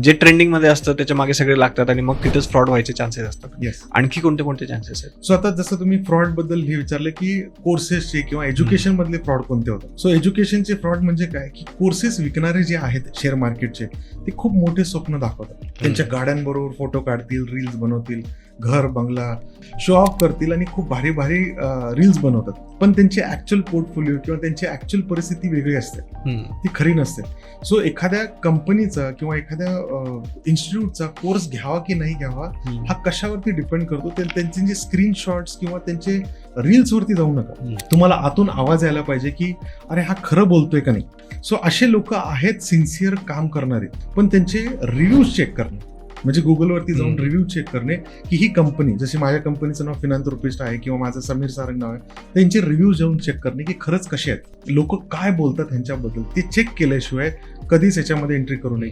जे ट्रेंडिंग मध्ये असतं त्याच्या मागे सगळे लागतात आणि मग तिथेच फ्रॉड व्हायचे चान्सेस असतात. येस. आणखी कोणते कोणते चान्सेस आहेत? सो आता जसं तुम्ही फ्रॉड बद्दल हे विचारलं की कोर्सेसचे किंवा एज्युकेशन मधले फ्रॉड कोणते होतात. सो एज्युकेशनचे फ्रॉड म्हणजे काय की कोर्सेस विकणारे जे आहेत शेअर मार्केटचे ते खूप मोठे स्वप्न दाखवतात. त्यांच्या गाड्यांबरोबर फोटो काढतील, रील्स बनवतील, घर बंगला शो ऑफ करतील आणि खूप भारी भारी रील्स बनवतात. पण त्यांची ऍक्च्युअल पोर्टफोलिओ किंवा त्यांची ऍक्च्युअल परिस्थिती वेगळी असते, ती खरी नसते. सो एखाद्या कंपनीचा किंवा एखाद्या इन्स्टिट्यूटचा कोर्स घ्यावा की नाही घ्यावा हा कशावरती डिपेंड करतो. त्यांचे जे स्क्रीनशॉट्स किंवा त्यांचे रील्स वरती जाऊ नका. तुम्हाला आतून आवाज यायला पाहिजे की अरे हा खरं बोलतोय का नाही. सो असे लोक आहेत सिन्सिअर काम करणारे, पण त्यांचे रिव्ह्यूज चेक करणे म्हणजे गुगलवरती जाऊन रिव्ह्यू चेक करणे की ही कंपनी, जशी माझ्या कंपनीचं नाव फिनांथ्रोपिस्ट आहे किंवा माझं समीर सारंग नाव आहे, त्यांचे रिव्ह्यू जाऊन चेक करणे की खरंच कसे आहेत, लोक काय बोलतात ह्यांच्याबद्दल, ते चेक केल्याशिवाय कधीच याच्यामध्ये एंट्री करू नये.